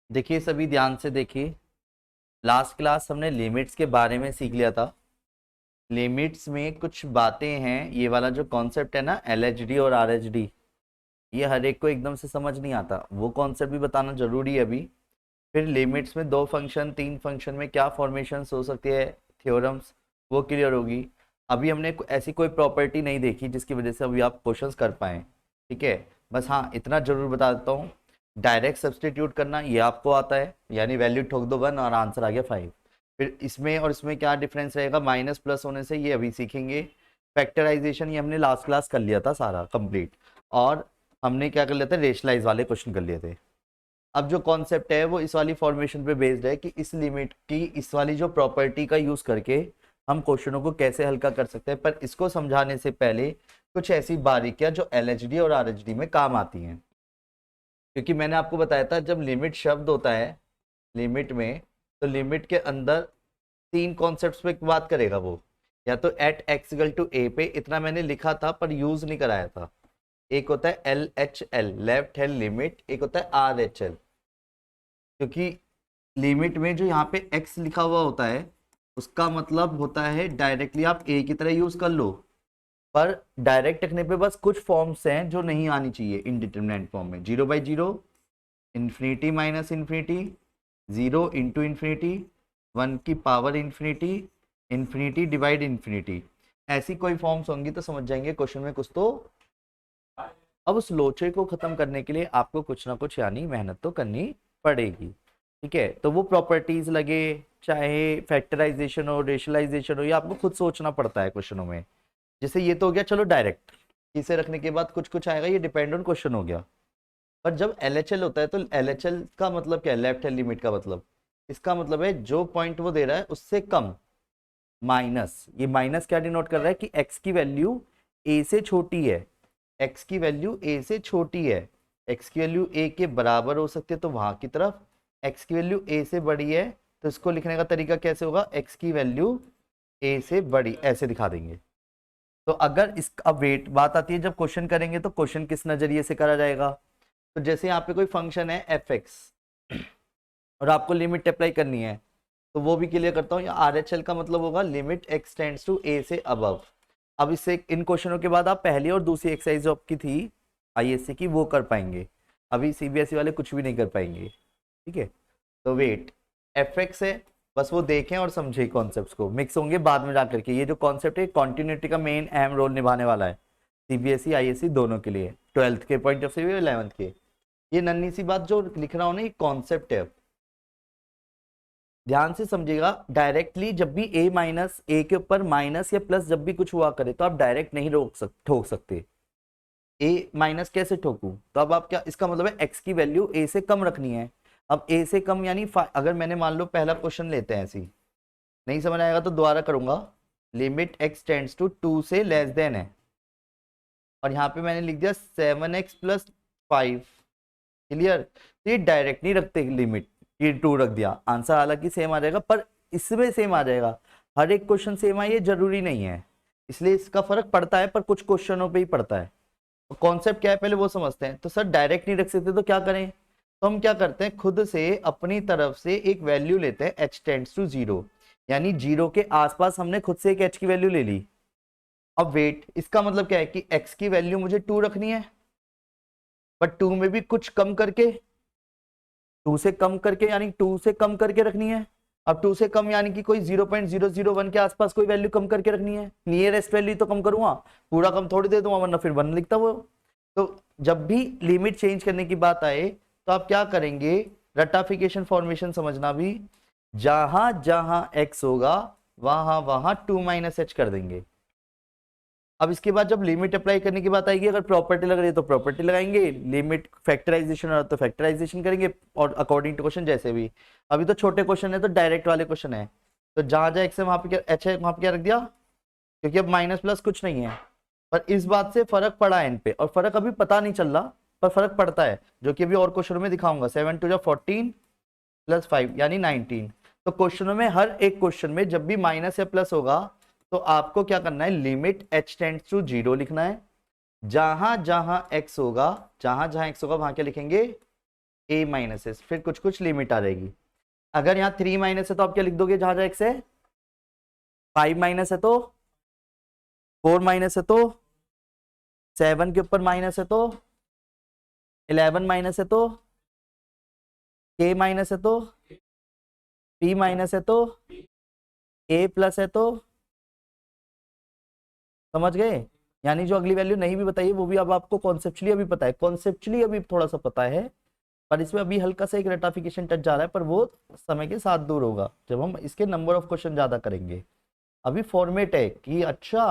देखिए सभी ध्यान से देखिए। लास्ट क्लास हमने लिमिट्स के बारे में सीख लिया था। लिमिट्स में कुछ बातें हैं, ये वाला जो कॉन्सेप्ट है ना, एलएचडी और आरएचडी, ये हर एक को एकदम से समझ नहीं आता, वो कॉन्सेप्ट भी बताना जरूरी है अभी। फिर लिमिट्स में 2 फंक्शन 3 फंक्शन में क्या फॉर्मेशंस हो सकती है, थ्योरम्स, वो क्लियर होगी। अभी हमने ऐसी कोई प्रॉपर्टी नहीं देखी जिसकी वजह से अभी आप क्वेश्चंस कर पाए। ठीक है, बस हाँ इतना जरूर बता देता हूँ, डायरेक्ट सब्सटीट्यूट करना ये आपको आता है, यानी वैल्यू ठोक दो 1 और आंसर आ गया 5। फिर इसमें और इसमें क्या डिफरेंस रहेगा, माइनस प्लस होने से, ये अभी सीखेंगे। फैक्टराइजेशन ये हमने लास्ट क्लास कर लिया था सारा कंप्लीट। और हमने क्या कर लिया था, रेशलाइज वाले क्वेश्चन कर लिए थे। अब जो कॉन्सेप्ट है वो इस वाली फॉर्मेशन पे बेस्ड है कि इस लिमिट की इस वाली जो प्रॉपर्टी का यूज करके हम क्वेश्चनों को कैसे हल कर सकते हैं। पर इसको समझाने से पहले कुछ ऐसी बारीकियां जो एलएचडी और आरएचडी में काम आती हैं, क्योंकि मैंने आपको बताया था जब लिमिट शब्द होता है लिमिट में, तो लिमिट के अंदर 3 कॉन्सेप्ट्स पे बात करेगा वो। या तो एट एक्स इक्वल टू ए पे, इतना मैंने लिखा था पर यूज नहीं कराया था। एक होता है L H L, left hand limit, एक होता है आर एच एल। क्योंकि लिमिट में जो यहाँ पे एक्स लिखा हुआ होता है उसका मतलब होता है डायरेक्टली आप ए की तरह यूज कर लो, पर डायरेक्ट लिखने पे बस कुछ फॉर्म्स हैं जो नहीं आनी चाहिए इनडिटरमिनेट फॉर्म में। 0/0, infinity minus infinity, 0 into infinity, 1 की power infinity, infinity divide infinity, ऐसी कोई फॉर्म्स होंगी तो समझ जाएंगे क्वेश्चन में कुछ तो। अब उस लोचे को खत्म करने के लिए आपको कुछ ना कुछ यानी मेहनत तो करनी पड़ेगी। ठीक है, तो वो प्रॉपर्टीज लगे, चाहे फैक्टराइजेशन हो, रेशलाइजेशन हो, ये आपको खुद सोचना पड़ता है क्वेश्चनों में। जैसे ये तो हो गया चलो डायरेक्ट, इसे रखने के बाद कुछ कुछ आएगा, ये डिपेंड ऑन क्वेश्चन हो गया। पर जब एलएचएल होता है तो एलएचएल का मतलब क्या है, लेफ्ट हैंड लिमिट का मतलब, इसका मतलब है जो पॉइंट वो दे रहा है उससे कम, माइनस। ये माइनस क्या डिनोट कर रहा है कि एक्स की वैल्यू ए से छोटी है, एक्स की वैल्यू ए से छोटी है, एक्स की वैल्यू ए के बराबर हो सकती है तो वहां की तरफ, एक्स की वैल्यू ए से बड़ी है तो इसको लिखने का तरीका कैसे होगा, एक्स की वैल्यू ए से बड़ी, ऐसे दिखा देंगे। तो अगर इस अब वेट बात आती है जब क्वेश्चन करेंगे तो क्वेश्चन किस नजरिए से करा जाएगा। तो जैसे यहाँ पे कोई फंक्शन है एफ एक्स और आपको लिमिट अप्लाई करनी है, तो वो भी क्लियर करता हूँ। आर एच एल का मतलब होगा लिमिट एक्स टेंड्स टू ए से अबव। अब इससे इन क्वेश्चनों के बाद आप पहली और दूसरी एक्सरसाइज जो आपकी थी आईएससी की वो कर पाएंगे, अभी सीबीएसई वाले कुछ भी नहीं कर पाएंगे। ठीक है, तो वेट एफ एक्स है, बस वो देखें और समझे कॉन्सेप्ट्स को, मिक्स होंगे बाद में जाकर के। ये जो कॉन्सेप्ट है कॉन्टिन्यूटी का मेन अहम रोल निभाने वाला है सीबीएसई आईएससी दोनों के लिए, 12th के पॉइंट ऑफ व्यू 11th के। ये नन्ही सी बात जो लिख रहा हूं ना, ये कॉन्सेप्ट है, ध्यान से समझिएगा। डायरेक्टली जब भी ए माइनस ए के ऊपर माइनस या प्लस जब भी कुछ हुआ करे तो आप डायरेक्ट नहीं ठोक सकते। ए माइनस कैसे ठोकूं, तो अब आप क्या, इसका मतलब है एक्स की वैल्यू ए से कम रखनी है। अब ए से कम यानी अगर मैंने मान लो पहला क्वेश्चन लेते हैं, ऐसी नहीं समझ आएगा तो दोबारा करूंगा। लिमिट एक्स टेंड्स टू 2 से लेस देन है, और यहाँ पे मैंने लिख दिया 7x+5। क्लियर, तो ये डायरेक्ट नहीं रखते लिमिट, ये 2 रख दिया, आंसर हालांकि सेम आ जाएगा पर इसमें सेम आ जाएगा। हर एक क्वेश्चन सेम आए ये जरूरी नहीं है, इसलिए इसका फर्क पड़ता है, पर कुछ क्वेश्चनों पे ही पड़ता है। कॉन्सेप्ट क्या है पहले वो समझते हैं। तो सर डायरेक्ट नहीं रख सकते तो क्या करें, तो हम क्या करते हैं, खुद से अपनी तरफ से एक वैल्यू लेते हैं h टेंड्स टू 0, यानी 0 के आसपास हमने खुद से एक h की वैल्यू ले ली। अब वेट, इसका मतलब क्या है कि x की वैल्यू मुझे 2 रखनी है, बट 2 में भी कुछ कम करके, 2 से कम करके यानी 2 से कम करके रखनी है। अब 2 से कम यानी कि कोई 0.001 के आसपास कोई वैल्यू कम करके रखनी है, नियरेस्ट वैल्यू तो कम करूंगा, पूरा कम थोड़ी दे दूंगा वरना फिर 1 लिखता वो। तो जब भी लिमिट चेंज करने की बात आए तो आप क्या करेंगे, रटाफिकेशन फॉर्मेशन समझना भी, जहां जहां x होगा वहां वहां 2 - h कर देंगे। अब इसके बाद जब लिमिट अप्लाई करने की बात आएगी, अगर प्रॉपर्टी लग रही है तो प्रॉपर्टी लगाएंगे, लिमिट फैक्टराइजेशन हो तो फैक्टराइजेशन करेंगे, और अकॉर्डिंग टू क्वेश्चन जैसे भी। अभी तो छोटे क्वेश्चन है तो डायरेक्ट वाले क्वेश्चन है, तो जहां जहां एक्स है वहां पे क्या एच है वहां पे क्या रख दिया, क्योंकि अब माइनस प्लस कुछ नहीं है। पर इस बात से फर्क पड़ा है इन पे, और फर्क अभी पता नहीं चल रहा पर फर्क पड़ता है, जो कि अभी और क्वेश्चन में दिखाऊंगा। 7 2 14 + 5 यानी 19। तो क्वेश्चनों में हर एक क्वेश्चन में जब भी माइनस या प्लस होगा तो आपको क्या करना है, लिमिट h टेंड्स टू 0 लिखना है। जहां जहां x होगा, जहां जहां x होगा वहां क्या लिखेंगे, a माइनस एस, फिर कुछ कुछ लिमिट आ जाएगी। अगर यहाँ 3 माइनस है तो आप क्या लिख दोगे, जहां जहां x है, 5 माइनस है तो, 4 माइनस है तो, 7 के ऊपर माइनस है तो, 11 माइनस है तो, k माइनस है तो, p माइनस है तो, a प्लस है तो, समझ गए। यानी जो अगली वैल्यू नहीं भी बताइए वो भी अब आपको कॉन्सेप्चुअली अभी पता है, कॉन्सेप्चुअली अभी थोड़ा सा पता है, पर इसमें अभी हल्का सा एक रेटाफिकेशन टच जा रहा है, पर वो समय के साथ दूर होगा जब हम इसके नंबर ऑफ क्वेश्चन ज्यादा करेंगे। अभी फॉर्मेट है कि अच्छा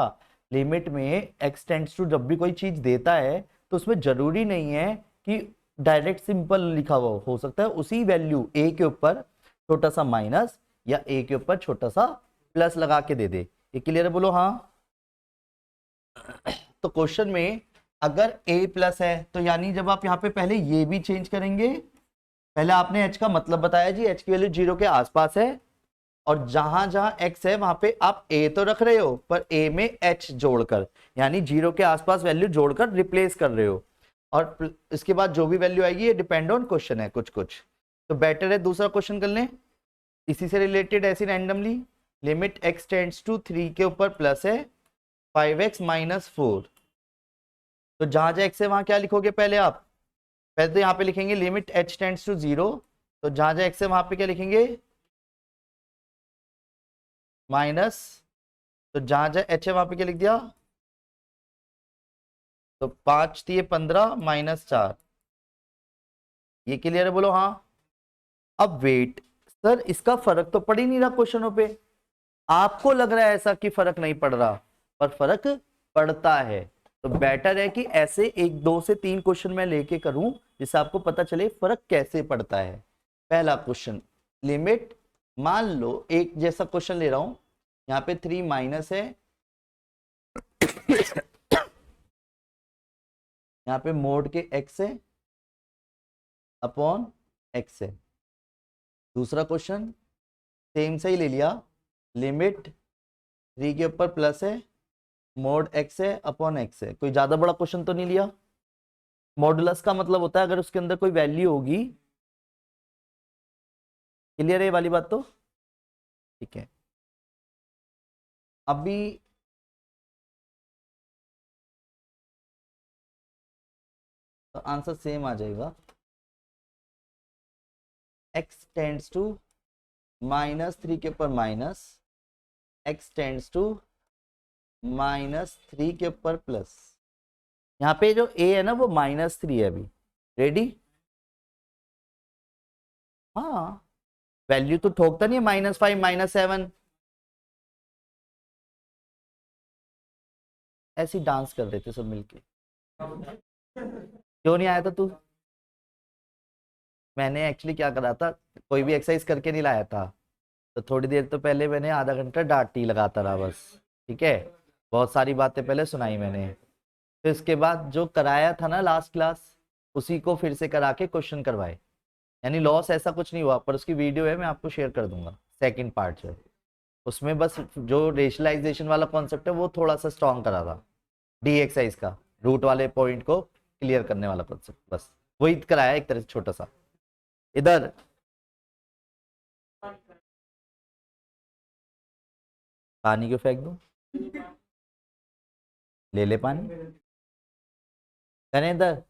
लिमिट में x टेंड्स टू, जब भी कोई चीज देता है तो उसमें जरूरी नहीं है कि डायरेक्ट सिंपल लिखा हुआ हो सकता है उसी वैल्यू a के ऊपर छोटा सा माइनस या a के ऊपर छोटा सा प्लस लगा के दे दे। ये क्लियर है, बोलो हाँ। तो क्वेश्चन में अगर a प्लस है तो यानी जब आप यहाँ पे पहले ये भी चेंज करेंगे, पहले आपने h का मतलब बताया जी, h की वैल्यू 0 के आसपास है, और जहां जहां x है वहां पे आप a तो रख रहे हो पर a में h जोड़कर, यानी 0 के आसपास वैल्यू जोड़कर रिप्लेस कर रहे हो, और इसके बाद जो भी वैल्यू आएगी ये डिपेंड ऑन क्वेश्चन है कुछ कुछ। तो बेटर है दूसरा क्वेश्चन कर लें इसी से रिलेटेड, ऐसी randomly. Limit x tends to 3 के ऊपर प्लस है 5x माइनस 4। तो जहां जहां x है वहां क्या लिखोगे पहले आप, पहले तो यहाँ पे लिखेंगे लिमिट h टेंड्स टू 0, तो जहां जहां x है वहां पे क्या लिखेंगे, माइनस, तो जहां जहां h है वहां पे क्या लिख दिया, तो 5 दिए 15 माइनस 4। ये क्लियर है, बोलो हाँ। अब वेट सर, इसका फर्क तो पड़ ही नहीं रहा क्वेश्चनों पे, आपको लग रहा है ऐसा कि फर्क नहीं पड़ रहा, पर फर्क पड़ता है। तो बेटर है कि ऐसे 1 2 से 3 क्वेश्चन मैं लेके करूं जिससे आपको पता चले फर्क कैसे पड़ता है। पहला क्वेश्चन, लिमिट, मान लो एक जैसा क्वेश्चन ले रहा हूं, यहाँ पे 3 माइनस है, यहाँ पे मोड के x है अपॉन x है। दूसरा क्वेश्चन सेम से ही ले लिया, लिमिट 3 के ऊपर प्लस है, मोड x है अपॉन x है। कोई ज्यादा बड़ा क्वेश्चन तो नहीं लिया। मॉडुलस का मतलब होता है अगर उसके अंदर कोई वैल्यू होगी, क्लियर है ये वाली बात तो, ठीक है। अभी तो आंसर सेम आ जाएगा, x टेंड्स टू माइनस 3 के ऊपर minus, x tends to minus 3 के ऊपर प्लस। यहाँ पे जो a है ना वो -3 है अभी, रेडी। हाँ वैल्यू तो ठोकता नहीं है, -5 -7, ऐसी डांस कर रहे थे सब मिलके। क्यों नहीं आया था तू? मैंने एक्चुअली क्या करा था, कोई भी एक्सरसाइज करके नहीं लाया था, तो थोड़ी देर तो पहले मैंने आधा घंटा डांट ही लगाता रहा बस, ठीक है। बहुत सारी बातें पहले सुनाई मैंने, फिर इसके बाद जो कराया था ना लास्ट क्लास, उसी को फिर से करा के क्वेश्चन करवाए। यानी लॉस ऐसा कुछ नहीं हुआ, पर उसकी वीडियो है मैं आपको शेयर कर दूंगा, सेकंड पार्ट जो है उसमें बस जो रेशनलाइजेशन वाला कॉन्सेप्ट है वो थोड़ा सा स्ट्रॉन्ग करा था, डी एक्सरसाइज का रूट वाले पॉइंट को क्लियर करने वाला कॉन्सेप्ट, बस वही कराया एक तरह से छोटा सा। इधर पानी क्यों फेंक दूं, ले ले पानी, करें इधर।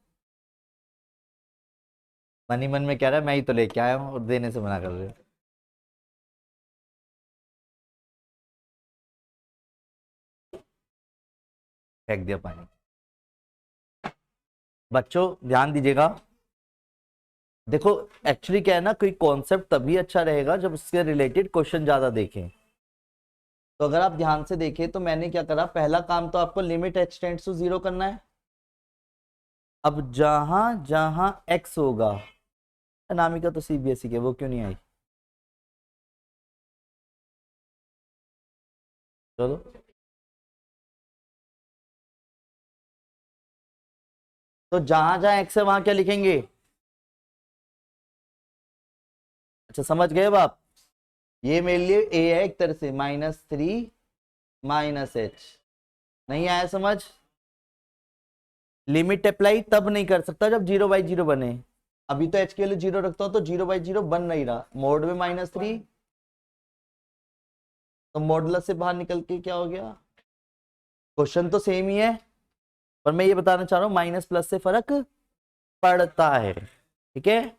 मन ही मन में कह रहा है मैं ही तो लेके आया हूँ और देने से मना कर रहे हो। फेंक दिया पानी। बच्चों ध्यान दीजिएगा, देखो एक्चुअली क्या है ना, कोई कॉन्सेप्ट तभी अच्छा रहेगा जब उसके रिलेटेड क्वेश्चन ज्यादा देखें। तो अगर आप ध्यान से देखें तो मैंने क्या करा, पहला काम तो आपको लिमिट h टेंड्स टू 0 करना है। अब जहां जहां x होगा, अनामिका तो सीबीएसई के, वो क्यों नहीं आई, चलो। तो जहां जहां x है वहां क्या लिखेंगे, अच्छा समझ गए अब आप। ये मेरे लिए a है एक तरह से, -3 -h, नहीं आया समझ। लिमिट अप्लाई तब नहीं कर सकता जब 0/0 बने, अभी तो एच की वैल्यू 0 रखता हूं तो 0/0 बन नहीं रहा, मोड में -3, तो मॉडुलस से बाहर निकल के क्या हो गया, क्वेश्चन तो सेम ही है, पर मैं ये बताना चाह रहा हूं माइनस प्लस से फर्क पड़ता है, ठीक है।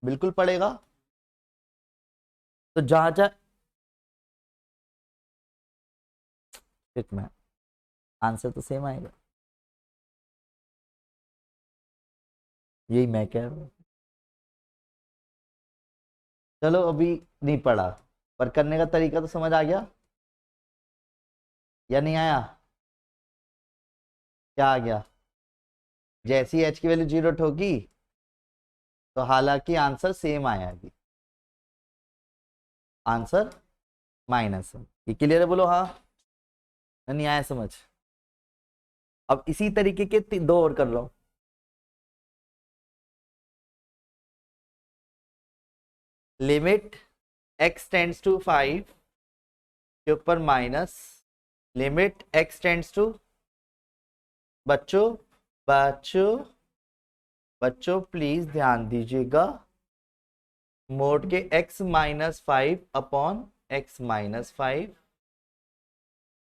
बिल्कुल पड़ेगा। तो जहां जहां में आंसर तो सेम आएगा, यही मैं कह रहा हूं। चलो अभी नहीं पढ़ा, पर करने का तरीका तो समझ आ गया या नहीं आया? क्या आ गया? जैसी एच की वैल्यू 0 ठोकी तो हालांकि आंसर सेम आएगी, आंसर माइनस है। ये क्लियर है? बोलो हाँ। नहीं आया समझ? अब इसी तरीके के दो और कर लो। लिमिट x टेंड्स टू 5 के ऊपर minus limit x tends to, बच्चों बच्चों बच्चों प्लीज ध्यान दीजिएगा, मोड के x-5 अपॉन x-5,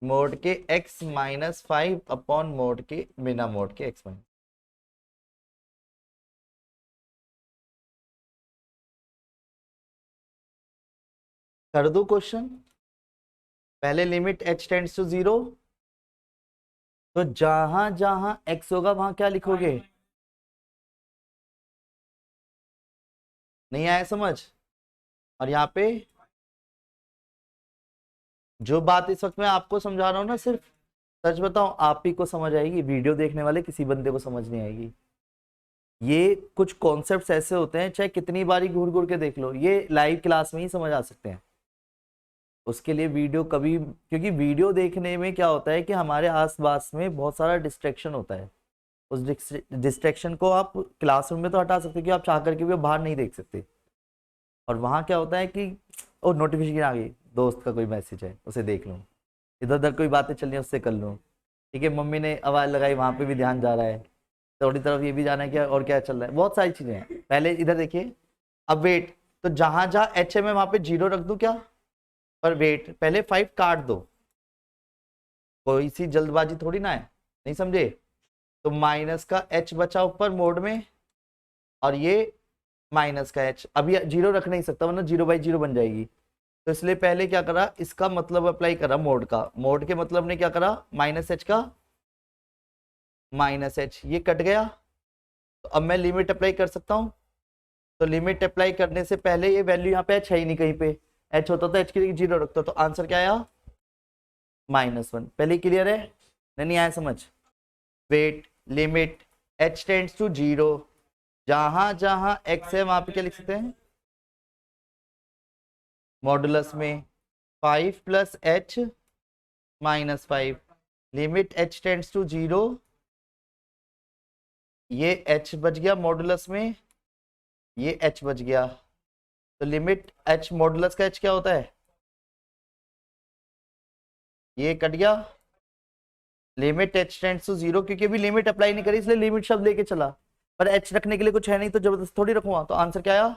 मोड के x-5 अपॉन मोड के बिना मोड के x-, कर दो क्वेश्चन। पहले लिमिट h टेंड्स टू 0, तो जहां जहां x होगा वहां क्या लिखोगे? नहीं आया समझ? और यहाँ पे जो बात इस वक्त मैं आपको समझा रहा हूं ना, सिर्फ सच बताऊं आप ही को समझ आएगी, वीडियो देखने वाले किसी बंदे को समझ नहीं आएगी। ये कुछ कॉन्सेप्ट्स ऐसे होते हैं, चाहे कितनी बारी घूर घूर के देख लो, ये लाइव क्लास में ही समझ आ सकते हैं। उसके लिए वीडियो कभी, क्योंकि वीडियो देखने में क्या होता है कि हमारे आसपास में बहुत सारा डिस्ट्रैक्शन होता है, उस डिस्ट्रैक्शन को आप क्लासरूम में तो हटा सकते हो कि आप चाह करके भी बाहर नहीं देख सकते, और वहाँ क्या होता है कि ओ नोटिफिकेशन आ गई, दोस्त का कोई मैसेज है उसे देख लूँ, इधर उधर कोई बातें चल रही है उससे कर लूँ, ठीक है, मम्मी ने आवाज़ लगाई वहाँ पे भी ध्यान जा रहा है, थोड़ी तरफ ये भी जाना है क्या और क्या चल रहा है, बहुत सारी चीज़ें हैं। पहले इधर देखिए, अब वेट, तो जहाँ जहाँ एच है मैं वहाँ पे 0 रख दूँ क्या? पर वेट, पहले 5 काट दो, कोई सी जल्दबाजी थोड़ी ना है, नहीं समझे? तो माइनस का h बचा ऊपर मोड में, और ये माइनस का h, अभी 0 रख नहीं सकता वरना 0/0 बन जाएगी, तो इसलिए पहले क्या करा, इसका मतलब अप्लाई करा मोड का, मोड के मतलब ने क्या करा, -h का -h, ये कट गया, तो अब मैं लिमिट अप्लाई कर सकता हूं। तो लिमिट अप्लाई करने से पहले ये वैल्यू यहाँ पे h है ही नहीं कहीं पे, h होता तो h की 0 रखता, तो आंसर क्या आया, -1। पहले क्लियर है? नहीं आया समझ? Wait, limit h tends to 0, जहां जहां x है वहां पे क्या लिख सकते हैं, मॉडुलस में 5 + h -5, limit h tends to 0, ये h बच गया मॉडुलस में, ये h बच गया, तो लिमिट h, मॉडुलस का h क्या होता है, ये कट गया, लिमिट h टेंड्स टू 0, क्योंकि अभी लिमिट अप्लाई नहीं करी इसलिए लिमिट शब्द लेके चला, पर h रखने के लिए कुछ है नहीं तो जबरदस्त थोड़ी रखूंगा, तो आंसर क्या आया?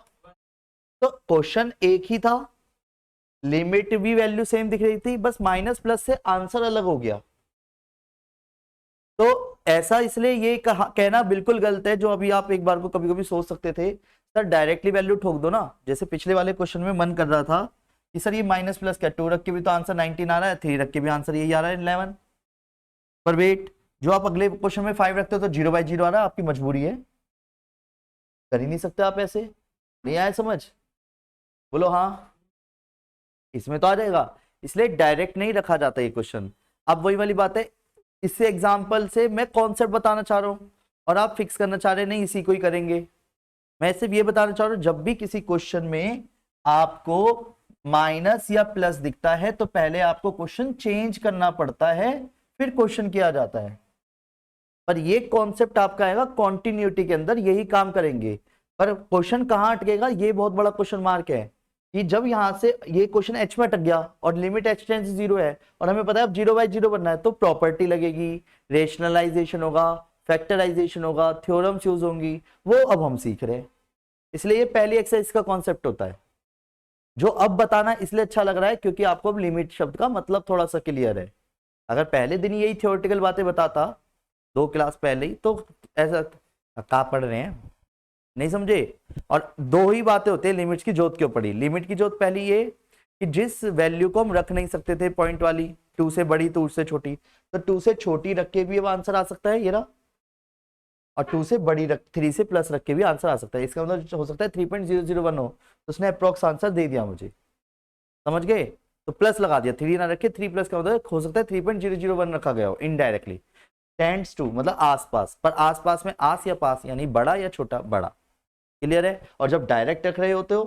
तो क्वेश्चन एक ही था, लिमिट भी वैल्यू सेम दिख रही थी, बस माइनस प्लस से आंसर अलग हो गया। तो ऐसा इसलिए ये कहना बिल्कुल गलत है, जो अभी आप एक बार को कभी कभी सोच सकते थे सर डायरेक्टली वैल्यू ठोक दो ना, जैसे पिछले वाले क्वेश्चन में मन कर रहा था कि सर ये माइनस प्लस क्या, 2 रख के भी तो आंसर 19 आ रहा है, 3 रख के भी आंसर यही आ रहा है 11, पर वेट, जो आप अगले क्वेश्चन में 5 रखते हो तो 0/0 आ रहा है, आपकी मजबूरी है, कर ही नहीं सकते आप ऐसे। नहीं आया समझ? बोलो हाँ। इसमें तो आ जाएगा, इसलिए डायरेक्ट नहीं रखा जाता ये क्वेश्चन। अब वही वाली बात है, इससे एग्जांपल से मैं कॉन्सेप्ट बताना चाह रहा हूं और आप फिक्स करना चाह रहे हैं नहीं इसी को ही करेंगे। मैं सिर्फ ये बताना चाह रहा हूं, जब भी किसी क्वेश्चन में आपको माइनस या प्लस दिखता है तो पहले आपको क्वेश्चन चेंज करना पड़ता है, फिर क्वेश्चन किया जाता है। पर ये कॉन्सेप्ट आपका आएगा कॉन्टिन्यूटी के अंदर, यही काम करेंगे, पर क्वेश्चन कहां अटकेगा ये बहुत बड़ा क्वेश्चन मार्क है कि जब यहां से ये क्वेश्चन एच में अटक गया और लिमिट एच टेंड्स टू 0 है और हमें पता है अब 0/0 बनना है, तो प्रॉपर्टी लगेगी, रेशनलाइजेशन होगा, फैक्टराइजेशन होगा, थ्योरम्स यूज होंगी, वो अब हम सीख रहे हैं। इसलिए ये पहली एक्सरसाइज का कॉन्सेप्ट होता है, जो अब बताना इसलिए अच्छा लग रहा है क्योंकि आपको अब लिमिट शब्द का मतलब थोड़ा सा क्लियर है। अगर पहले दिन यही थ्योरेटिकल बातें बताता 2 क्लास पहले ही, तो ऐसा कहाँ पढ़ रहे हैं, नहीं समझे। और दो ही बातें होती है लिमिट्स की जोत क्यों पड़ी। लिमिट की जोत पहली ये कि जिस वैल्यू को हम रख नहीं सकते थे पॉइंट वाली, 2 से बड़ी तो उससे छोटी, तो 2 से छोटी रख के भी अब आंसर आ सकता है ये रहा, और 2 से बड़ी रख 3 से प्लस रख के भी आंसर आ सकता है। इसका मतलब हो सकता है 3.001 हो, तो उसने अप्रोक्स आंसर दे दिया मुझे, समझ गए। तो प्लस लगा दिया, 3 ना रखे, 3 प्लस का मतलब हो सकता है 3.001 रखा गया हो इनडायरेक्टली। टेंड्स टू मतलब आसपास, पर आसपास में आस या पास यानी बड़ा या छोटा, बड़ा। क्लियर है। और जब डायरेक्ट रख रहे होते हो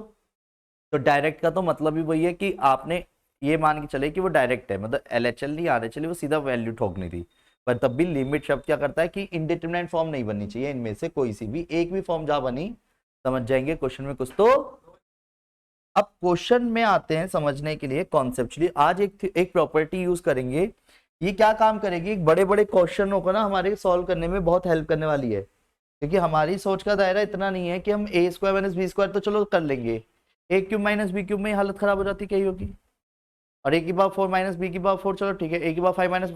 तो डायरेक्ट का तो मतलब ही वही है कि आपने ये मान के चले कि वो डायरेक्ट है, मतलब LHL नहीं RHL, वो सीधा वैल्यू ठोकनी थी। पर तब भी लिमिट शब्द क्या करता है कि इनडिटरमिनेट फॉर्म नहीं बननी चाहिए, इनमें से कोई सी भी एक भी फॉर्म जहां बनी, समझ जाएंगे क्वेश्चन में कुछ तो। अब क्वेश्चन में आते हैं समझने के लिए कॉन्सेप्चुअली। आज एक प्रॉपर्टी यूज करेंगे, ये क्या काम करेगी, एक बड़े बड़े क्वेश्चनों को ना हमारे सॉल्व करने में बहुत हेल्प करने वाली है। क्योंकि हमारी सोच का दायरा इतना नहीं है कि हम a² - b² तो चलो कर लेंगे, a³ - b³ में हालत खराब हो जाती, क्या ही होगी। और a⁴ - b⁴ चलो ठीक है, a⁵ -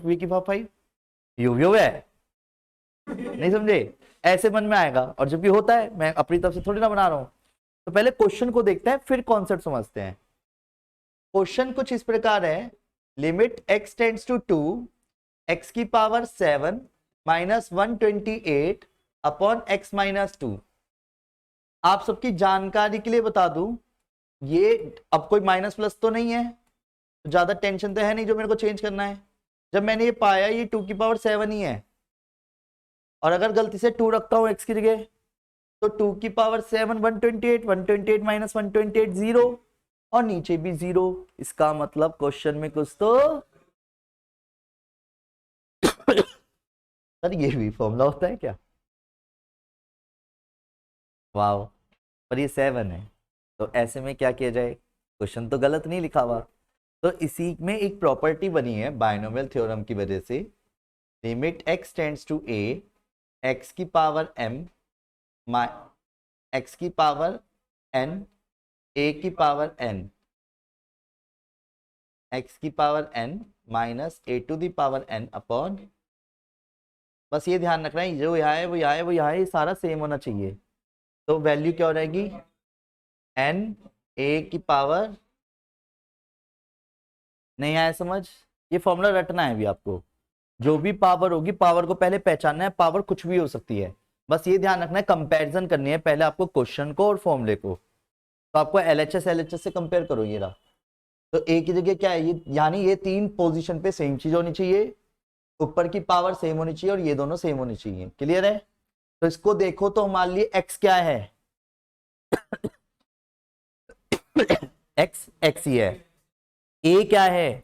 b⁵ यो है, नहीं समझे। ऐसे मन में आएगा, और जब भी होता है मैं अपनी तरफ से थोड़ी ना बना रहा हूं। तो पहले क्वेश्चन को देखते हैं फिर कॉन्सेप्ट समझते हैं। क्वेश्चन कुछ इस प्रकार है, limit x tends to 2 x⁴ - 128 upon x - 2। आप सबकी जानकारी के लिए बता दूं, ये अब कोई माइनस प्लस तो नहीं है, तो ज्यादा टेंशन तो है नहीं जो मेरे को चेंज करना है। जब मैंने ये पाया ये 2⁴ ही है, और अगर गलती से 2 रखता हूं x की जगह, तो 2⁴ 128, 128 - 128 0, और नीचे भी 0। इसका मतलब क्वेश्चन में कुछ तो सर ये भी फॉर्मूला होता है क्या, वाह। पर ये 7 है, तो ऐसे में क्या किया जाए, क्वेश्चन तो गलत नहीं लिखा हुआ। तो इसी में एक प्रॉपर्टी बनी है बायनोमियल थ्योरम की वजह से, limit x tends to a x⁴m x⁴n a⁴n x⁴n minus a⁴n upon, बस ये ध्यान रखना है जो यहाँ है वो यहाँ है वो यहाँ है, ये सारा सेम होना चाहिए। तो वैल्यू क्या हो जाएगी, n a⁴, नहीं आया समझ। ये फॉर्मूला रटना है अभी आपको, जो भी पावर होगी पावर को पहले पहचानना है, पावर कुछ भी हो सकती है। बस ये ध्यान रखना है कंपैरिजन करनी है पहले आपको क्वेश्चन को और फॉर्मूले को। तो आपको LHS से कंपेयर करो, ये रहा। तो ए की जगह क्या है, ये यानी ये 3 पोजीशन पे सेम चीज होनी चाहिए, ऊपर की पावर सेम होनी चाहिए और ये दोनों सेम होनी चाहिए। क्लियर है। तो इसको देखो तो मान लिए x क्या है x ही है, a क्या है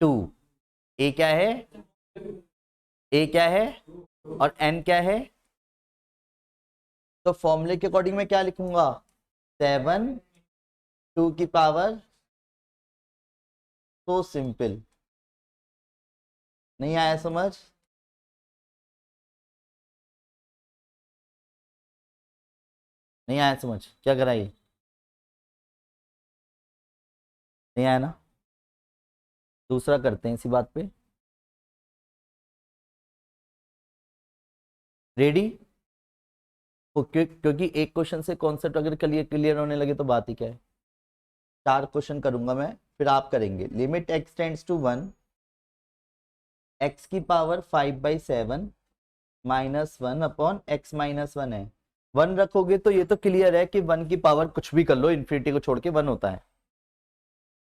2, a क्या है, a क्या है, और n क्या है। तो फॉर्मूले के अकॉर्डिंग मैं क्या लिखूंगा, 7 2⁴, तो सिंपल। नहीं आया समझ, नहीं आया समझ, क्या कराई, नहीं आया ना। दूसरा करते हैं इसी बात पे, रेडी। क्योंकि एक क्वेश्चन से कॉन्सेप्ट अगर क्लियर क्लियर होने लगे तो बात ही क्या है। 4 क्वेश्चन करूंगा मैं, फिर आप करेंगे। Limit x tends to 1 x⁵ 5/7 -1 upon x - 1 है। 1 रखोगे तो ये तो क्लियर है कि 1 की पावर कुछ भी कर लो, इन्फिनिटी को छोड़ के 1 होता है।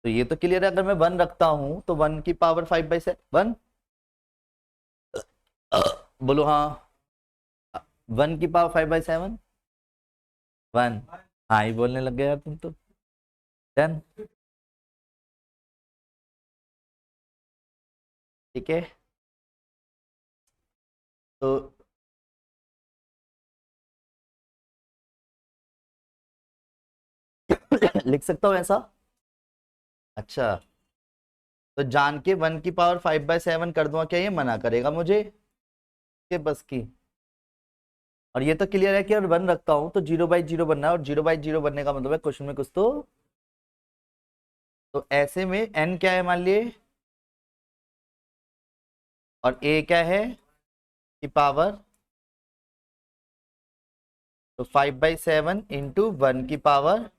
तो ये तो क्लियर है, अगर मैं 1 रखता हूं तो 1 की पावर 5/7 बोलो हाँ, 1 की पावर 5/7 1, हाँ ही बोलने लग गया यार तुम तो। 10, ठीक है। तो लिख सकता हूं ऐसा, अच्छा। तो जान के 1 की पावर 5/7 कर दूंगा, क्या ये मना करेगा मुझे, के बस की। और ये तो क्लियर है कि अगर 1 रखता हूं तो 0/0 बनना है, और 0/0 बनने का मतलब है क्वेश्चन में कुछ तो ऐसे में n क्या है मान लिए, और a क्या है की पावर, तो 5/7 इंटू 1 की पावर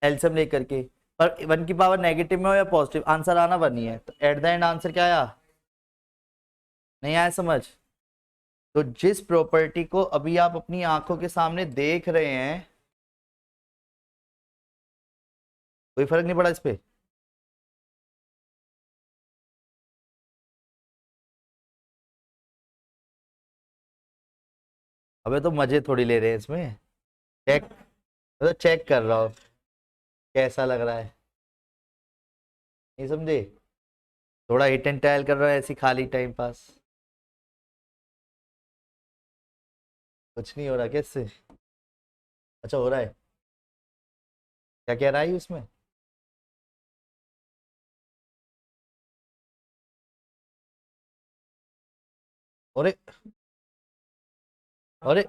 एलसीएम लेकर के। पर 1 की पावर नेगेटिव में हो या पॉजिटिव, आंसर आना 1 ही है। तो एट द एंड आंसर क्या आया, नहीं आया समझ। तो जिस प्रॉपर्टी को अभी आप अपनी आंखों के सामने देख रहे हैं, कोई फर्क नहीं पड़ा इस पे। अबे तो मजे थोड़ी ले रहे हैं इसमें, चेक, तो चेक कर रहा हूँ कैसा लग रहा है, नहीं समझे, थोड़ा हिट एंड ट्रायल कर रहा है ऐसी खाली टाइम पास। कुछ नहीं हो रहा कैसे, अच्छा हो रहा है, क्या कह रहा है उसमें। अरे अरे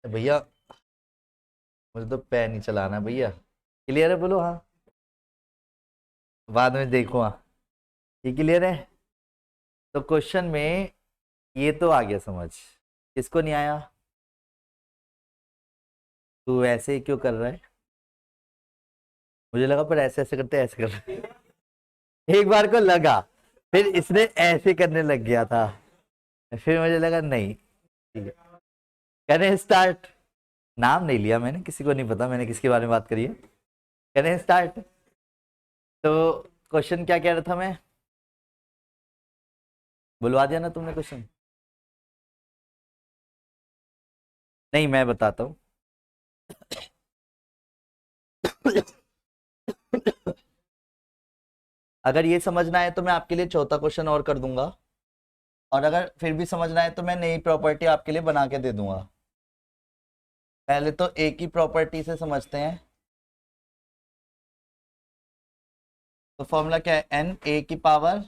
भैया, मुझे तो पैर नहीं चलाना भैया, क्लियर है बोलो हाँ, बाद में देखो हाँ, ये क्लियर है। तो क्वेश्चन में ये तो आ गया समझ, किसको नहीं आया, तू ऐसे ही क्यों कर रहा है, मुझे लगा पर ऐसे ऐसे करते ऐसे कर रहे एक बार को लगा, फिर इसने ऐसे करने लग गया था, फिर मुझे लगा नहीं ठीक है, करें स्टार्ट। नाम नहीं लिया मैंने, किसी को नहीं पता मैंने किसके बारे में बात करी है, करें स्टार्ट। तो क्वेश्चन क्या कह रहा था मैं, बुलवा दिया ना तुमने क्वेश्चन, नहीं मैं बताता हूँ। अगर ये समझना है तो मैं आपके लिए चौथा क्वेश्चन और कर दूंगा, और अगर फिर भी समझना है तो मैं नई प्रॉपर्टी आपके लिए बना के दे दूंगा। पहले तो ए की प्रॉपर्टी से समझते हैं। तो फॉर्मूला क्या है, एन ए की power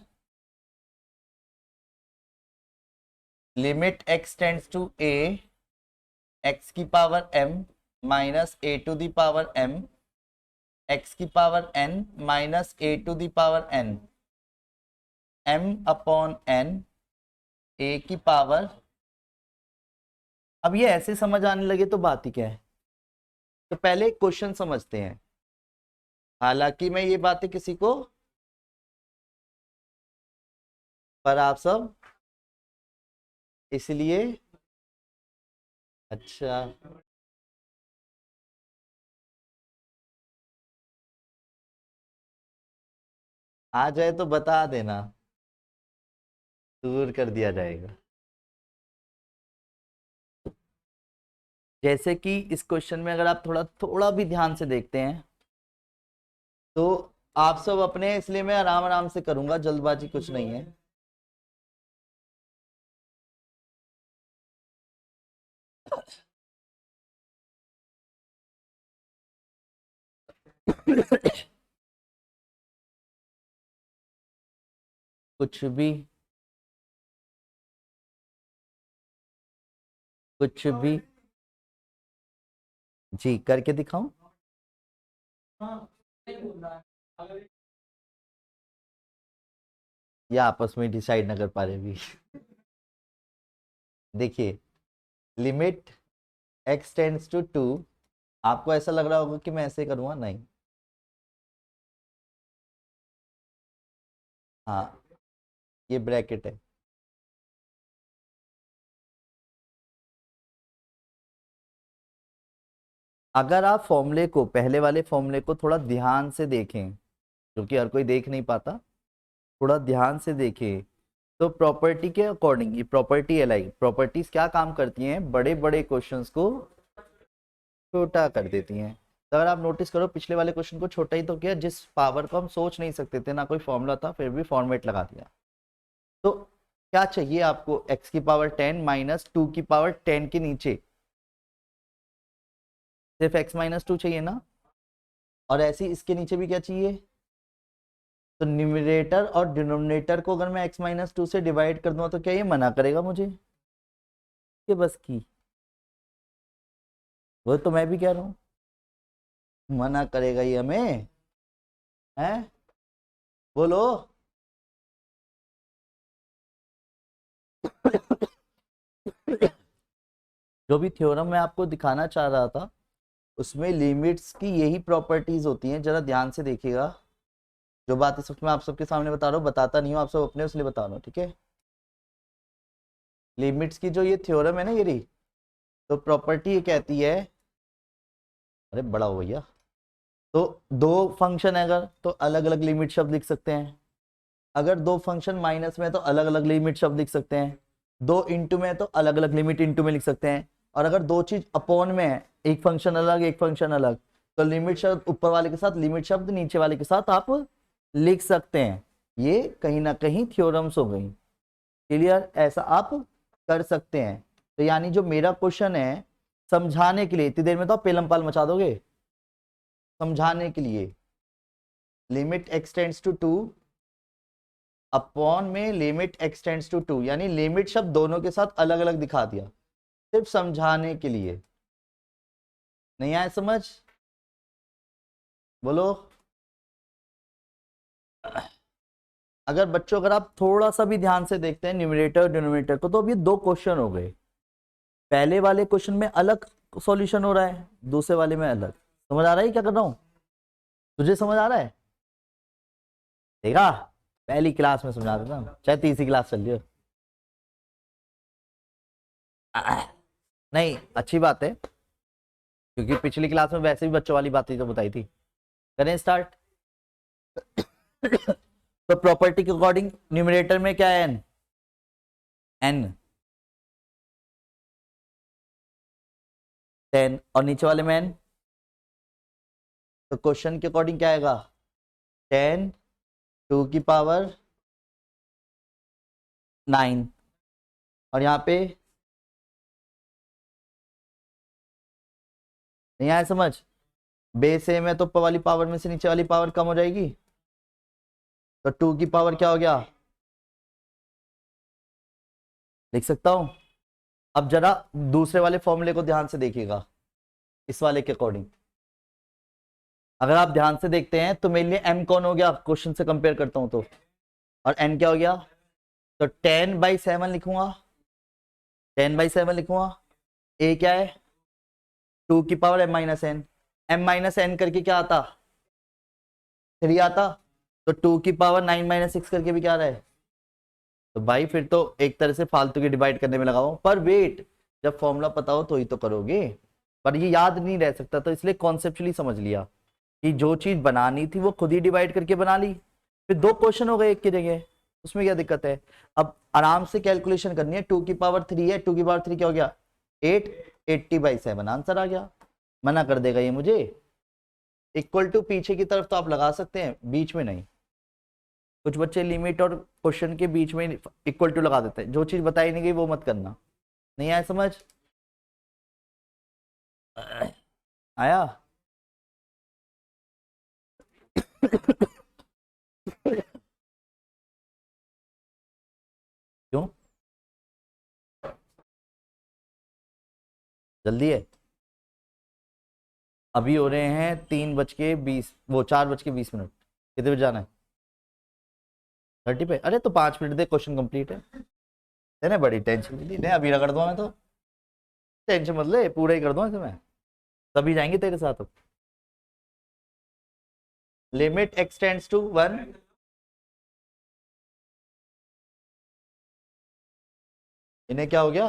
limit x tends to a x की power m minus a to the power m x की power n minus a to the power n m upon n a की power. अब ये ऐसे समझ आने लगे तो बात ही क्या है, तो पहले क्वेश्चन समझते हैं। हालांकि मैं ये बातें किसी को, पर आप सब इसलिए, अच्छा आ जाए तो बता देना, दूर कर दिया जाएगा। जैसे कि इस क्वेश्चन में अगर आप थोड़ा थोड़ा भी ध्यान से देखते हैं तो आप सब अपने, इसलिए मैं आराम आराम से करूंगा, जल्दबाजी कुछ नहीं है। कुछ भी, कुछ भी जी करके दिखाऊं, या आपस में डिसाइड ना कर पा रहे भी। देखिए, लिमिट x टेंड्स टू 2, आपको ऐसा लग रहा होगा कि मैं ऐसे करूंगा, नहीं, हाँ ये ब्रैकेट है। अगर आप फॉर्मूले को, पहले वाले फॉर्मूले को थोड़ा ध्यान से देखें, जो कि हर कोई देख नहीं पाता, थोड़ा ध्यान से देखें, तो प्रॉपर्टी के अकॉर्डिंग, ये प्रॉपर्टी एलआई प्रॉपर्टीज क्या काम करती हैं, बड़े बड़े क्वेश्चंस को छोटा कर देती हैं। तो अगर आप नोटिस करो, पिछले वाले क्वेश्चन को छोटा ही तो किया, जिस पावर को हम सोच नहीं सकते थे, ना कोई फॉर्मूला था, फिर भी फॉर्मेट लगा दिया। तो क्या चाहिए आपको, x की पावर 10 माइनस 2 की पावर 10 के नीचे सिर्फ x माइनस 2 चाहिए ना, और ऐसे ही इसके नीचे भी क्या चाहिए, तो न्यूमरेटर और डिनोमिनेटर को अगर मैं x-2 से डिवाइड कर दूंगा तो क्या ये मना करेगा मुझे, ये बस की, वो तो मैं भी कह रहा हूं, मना करेगा ये हमें, है, बोलो। जो भी थ्योरम मैं आपको दिखाना चाह रहा था उसमें लिमिट्स की यही प्रॉपर्टीज होती हैं, जरा ध्यान से देखिएगा। जो बात इस वक्त मैं आप सबके सामने बता रहा हूँ, बताता नहीं हूँ, आप सब अपने उसलिए बता रहा हूँ, ठीक है। लिमिट्स की जो ये थ्योरम है ना, ये रही, तो प्रॉपर्टी ये कहती है, अरे बड़ा हो भैया, तो दो फंक्शन है अगर तो अलग अलग लिमिट शब्द लिख सकते हैं, अगर दो फंक्शन माइनस में तो अलग अलग लिमिट शब्द लिख सकते हैं, दो इंटू में तो अलग अलग लिमिट इंटू में लिख सकते हैं, और अगर दो चीज अपॉन में है, एक फंक्शन अलग एक फंक्शन अलग, तो लिमिट शब्द ऊपर वाले के साथ, लिमिट शब्द नीचे वाले के साथ आप लिख सकते हैं। ये कहीं ना कहीं थ्योरम्स हो गई, क्लियर, ऐसा आप कर सकते हैं। तो यानी जो मेरा क्वेश्चन है, समझाने के लिए, इतनी देर में तो आप पेलम पाल मचा दोगे, समझाने के लिए लिमिट एक्सटेंड्स टू 2 अपॉन में लिमिट एक्सटेंड्स टू 2, यानी लिमिट शब्द दोनों के साथ अलग अलग दिखा दिया, सिर्फ समझाने के लिए। नहीं आया समझ, बोलो। अगर बच्चों, अगर आप थोड़ा सा भी ध्यान से देखते हैं न्यूमरेटर डिनोमिनेटर को, तो अब ये दो क्वेश्चन हो गए, पहले वाले क्वेश्चन में अलग सॉल्यूशन हो रहा है, दूसरे वाले में अलग। समझ आ रहा है क्या कर रहा हूं, तुझे समझ आ रहा है, देखा, पहली क्लास में समझा देता हूं, चाहे तीसरी क्लास चल रही हो। नहीं, अच्छी बात है, क्योंकि पिछली क्लास में वैसे भी बच्चों वाली बातें तो बताई थी। करें स्टार्ट। तो प्रॉपर्टी के अकॉर्डिंग न्यूमरेटर में क्या है, एन, एन 10, और नीचे वाले में एन, तो क्वेश्चन के अकॉर्डिंग क्या आएगा, 10 2 की पावर 9, और यहाँ पे नहीं आया समझ, बेस सेम है तो ऊपर वाली पावर में से नीचे वाली पावर कम हो जाएगी, तो 2 की पावर क्या हो गया, लिख सकता हूं। अब जरा दूसरे वाले फॉर्मूले को ध्यान से देखिएगा, इस वाले के अकॉर्डिंग अगर आप ध्यान से देखते हैं तो मेरे लिए m कौन हो गया, क्वेश्चन से कंपेयर करता हूं तो, और n क्या हो गया, तो 10/7 लिखूंगा, 10/7 लिखूंगा। a क्या है, 2 की पावर m-n, m-n करके क्या आता, 3 आता, तो 2 की पावर 9-6 करके भी क्या रहा है, तो भाई फिर तो एक तरह से फालतू की डिवाइड करने में लगा हुआ, पर वेट, जब फॉर्मूला पता हो तो ही तो करोगे, पर ये याद नहीं रह सकता, तो इसलिए कॉन्सेप्चुअली समझ लिया कि जो चीज बनानी थी वो खुद ही डिवाइड करके बना ली, फिर दो क्वेश्चन हो गए एक की जगह, उसमें क्या दिक्कत है। अब आराम से कैलकुलेशन करनी है, 2 की पावर 3 है, 2 की पावर 3 क्या हो गया, 8, 80/7 आंसर आ गया, मना कर देगा ये मुझे। इक्वल टू पीछे की तरफ तो आप लगा सकते हैं, बीच में नहीं, कुछ बच्चे लिमिट और क्वेश्चन के बीच में इक्वल टू लगा देते हैं, जो चीज बताई नहीं गई वो मत करना। नहीं आया समझ, आया। क्यों, जल्दी है, अभी हो रहे हैं 3:20, वो 4:20, कितने बजे जाना है, 30 पे, अरे तो 5 मिनट दे, क्वेश्चन कंप्लीट है, तेने बड़ी टेंशन ली, नहीं अभी रगड़ दूंगा मैं तो, टेंशन मत ले, पूरा ही कर दूंगा मैं, तभी जाएंगे तेरे साथ अब। लिमिट एक्सटेंड्स टू 1, इन्हें क्या हो गया,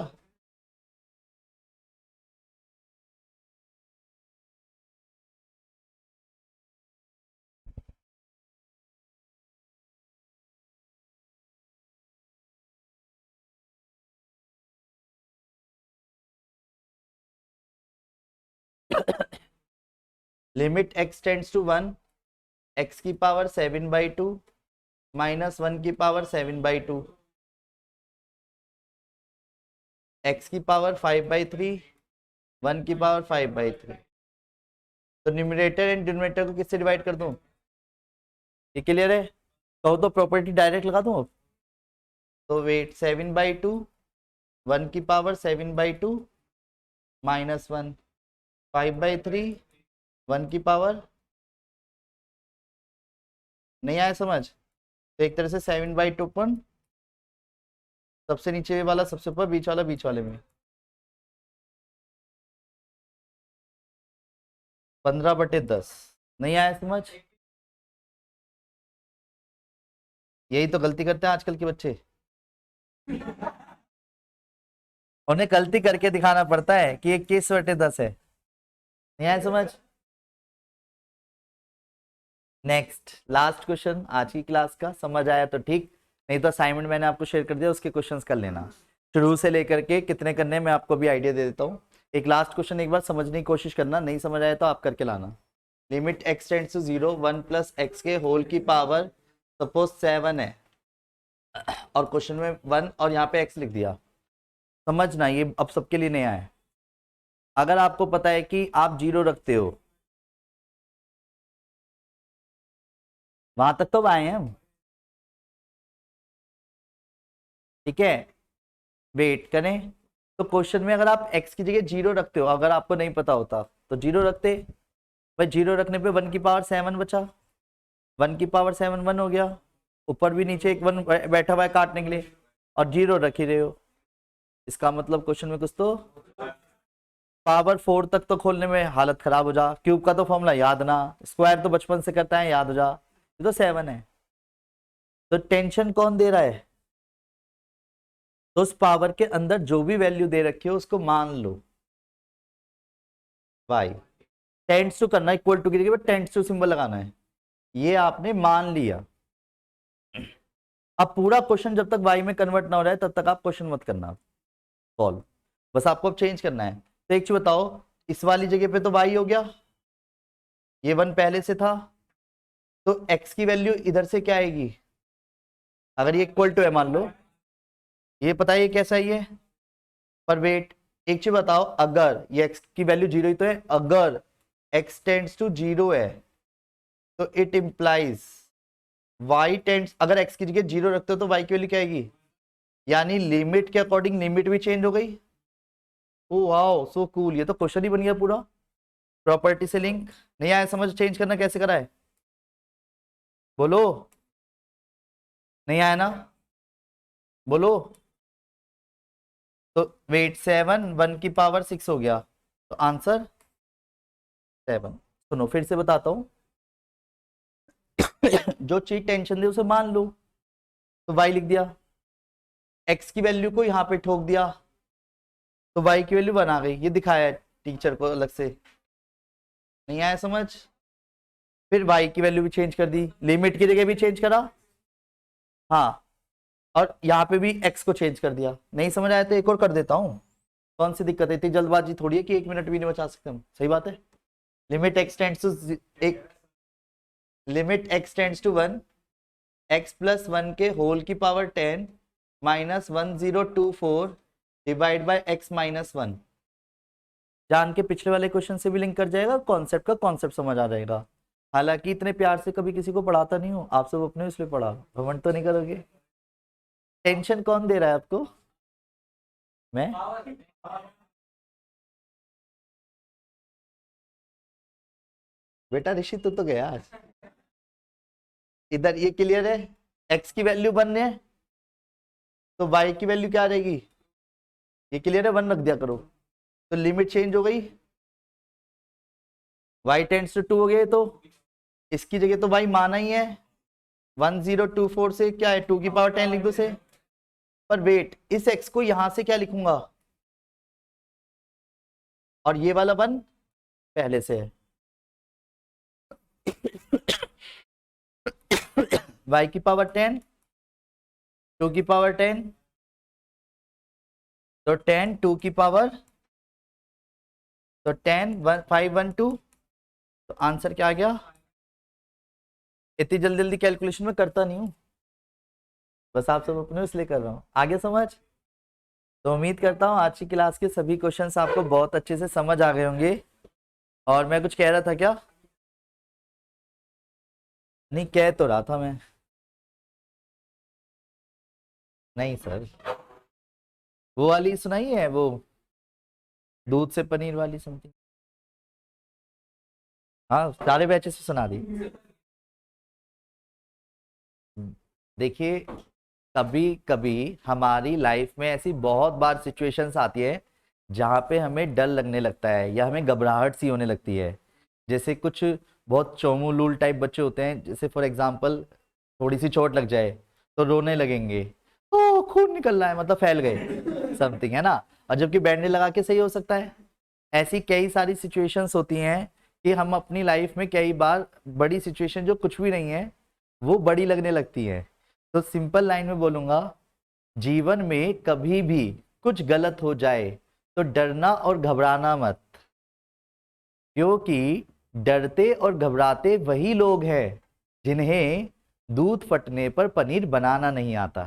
लिमिट एक्सटेंड्स टू 1, x की पावर 7/2 -1 की पावर 7/2, x की पावर 5/3, 1 की पावर 5/3, तो न्यूमरेटर एंड डिनोमिनेटर को किससे डिवाइड कर दूं? ये क्लियर है? कहो तो प्रॉपर्टी डायरेक्ट लगा दूं अब। तो वेट 7/2 1 की पावर 7/2 -1 5/3 1 की पावर, नहीं आया समझ? तो एक तरह से 7/2 पर सबसे नीचे वाला सबसे ऊपर, बीच वाला बीच वाले में, 15/10। नहीं आया समझ? यही तो गलती करते हैं आजकल के बच्चे। उन्हें गलती करके दिखाना पड़ता है कि ये 21/10 है। नहीं आया समझ? नेक्स्ट लास्ट क्वेश्चन आज की क्लास का, समझ आया तो ठीक, नहीं तो असाइनमेंट मैंने आपको शेयर कर दिया, उसके क्वेश्चंस कर लेना शुरू से लेकर के कितने करने मैं आपको भी आइडिया दे देता हूँ। एक लास्ट क्वेश्चन एक बार समझने की कोशिश करना, नहीं समझ आया तो आप करके लाना। Limit x tends to 0 1 + x के होल की पावर सपोज 7 है, और क्वेश्चन में 1 और यहाँ पे x लिख दिया। समझना ये अब सबके लिए नया है। अगर आपको पता है कि आप 0 रखते हो, वहां तक तो आए हैं हम, ठीक है? वेट करें, तो क्वेश्चन में अगर आप x की जगह 0 रखते हो, अगर आपको नहीं पता होता तो 0 रखते भाई। 0 रखने पे 1 की पावर 7 बचा, 1 की पावर 7 1 हो गया, ऊपर भी नीचे एक 1 बैठा हुआ है काटने के लिए, और 0 रख ही रहे हो। इसका मतलब क्वेश्चन में कुछ तो पावर 4 तक तो खोलने में हालत खराब हो जा, क्यूब का तो फॉर्मूला याद ना, स्क्वायर तो बचपन से करता है याद हो जा, ये तो 7 है। तो टेंशन कौन दे रहा है? तो उस पावर के अंदर जो भी वैल्यू दे रखी हो उसको मान लो। वाई टेंड्स टू करना, इक्वल टू की जगह पे टेंड्स टू सिंबल लगाना है, ये आपने मान लिया। अब पूरा क्वेश्चन जब तक वाई में कन्वर्ट ना हो रहा है तब तक आप क्वेश्चन मत करना सॉल्व, बस आपको अब चेंज करना है। तो एक चीज बताओ, इस वाली जगह पे तो वाई हो गया, ये 1 पहले से था, तो x की वैल्यू इधर से क्या आएगी? अगर ये इक्वल टू है मान लो, ये पता है ये कैसा ही है, पर वेट एक चीज बताओ, अगर ये x की वैल्यू 0 ही तो है, अगर x टेंड्स टू 0 है तो इट इंप्लाइज y टेंड्स, अगर x की जगह 0 रखते हो तो y की वैल्यू क्या आएगी? यानी लिमिट के अकॉर्डिंग लिमिट भी चेंज हो गई। ओ वाओ सो कूल, ये तो क्वेश्चन ही बन गया पूरा। प्रॉपर्टी से लिंक नहीं आया समझ? चेंज करना कैसे करा है बोलो? नहीं आया ना? बोलो। तो वेट 7 1 की पावर 6 हो गया, तो आंसर 7। सुनो फिर से बताता हूं। जो चीज टेंशन दे उसे मान लो, तो y लिख दिया, x की वैल्यू को यहां पे ठोक दिया, तो y की वैल्यू 1 आ गई, ये दिखाया है टीचर को अलग से। नहीं आया समझ? फिर y की वैल्यू भी चेंज कर दी, लिमिट की जगह भी चेंज करा, हाँ, और यहाँ पे भी x को चेंज कर दिया। नहीं समझ आया तो एक और कर देता हूँ, कौन सी दिक्कत है? इतनी जल्दबाजी थोड़ी है कि 1 मिनट भी नहीं बचा सकते हम, सही बात है। लिमिट x टेंड्स टू एक limit x tends to 1 x + 1 के होल की पावर 10 -1024 डिवाइड बाय x - 1। जान के पिछले वाले क्वेश्चन से भी लिंक कर जाएगा, कॉन्सेप्ट का कॉन्सेप्ट समझ आ जाएगा। हालांकि इतने प्यार से कभी किसी को पढ़ाता नहीं हूँ, आप सब अपने इसलिए पढ़ा, घमंड तो नहीं करोगे? टेंशन कौन दे रहा है आपको? मैं? बेटा ऋषि तो गया आज। इधर ये क्लियर है, x की वैल्यू 1 है तो y की वैल्यू क्या आ जाएगी? ये क्लियर है, 1 रख दिया करो, तो लिमिट चेंज हो गई, y टेंड्स टू 2 हो गए, तो इसकी जगह तो y माना ही है, 1024 से क्या है 2 की पावर 10 लिख दो से। पर वेट, इस x को यहां से क्या लिखूंगा? और ये वाला 1 पहले से है, y की पावर 10 2 की पावर 10, तो 10 2 की पावर, तो 10 5 1 2, तो आंसर क्या आ गया? इतनी जल्दी जल्दी कैलकुलेशन में करता नहीं हूं, बस आप सब अपने इसलिए कर रहा हूं, आगे समझ। तो उम्मीद करता हूं आज की क्लास के सभी क्वेश्चंस आपको बहुत अच्छे से समझ आ गए होंगे। और मैं कुछ कह रहा था क्या? नहीं, कह तो रहा था मैं। नहीं सर, वो वाली सुनाई है, वो दूध से पनीर वाली समथिंग। हाँ, सारे बैचेस से सुना दी। देखिए, कभी कभी हमारी लाइफ में ऐसी बहुत बार सिचुएशंस आती है जहाँ पे हमें डर लगने लगता है या हमें घबराहट सी होने लगती है। जैसे कुछ बहुत चोमुलूल टाइप बच्चे होते हैं, जैसे फॉर एग्जांपल थोड़ी सी चोट लग जाए तो रोने लगेंगे, ओ खून निकल रहा है, मतलब फैल गए समथिंग, है ना। और जबकि बैंडेज लगा के सही हो सकता है। ऐसी कई सारी सिचुएशंस होती हैं कि हम अपनी लाइफ में कई बार बड़ी सिचुएशन जो कुछ भी नहीं है वो बड़ी लगने लगती है। तो सिंपल लाइन में बोलूंगा, जीवन में कभी भी कुछ गलत हो जाए तो डरना और घबराना मत, क्योंकि डरते और घबराते वही लोग हैं जिन्हें दूध फटने पर पनीर बनाना नहीं आता।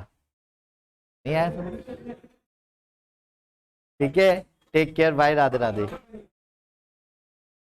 नहीं आया समझ? ठीक है, take care, bye, Radhe Radhe.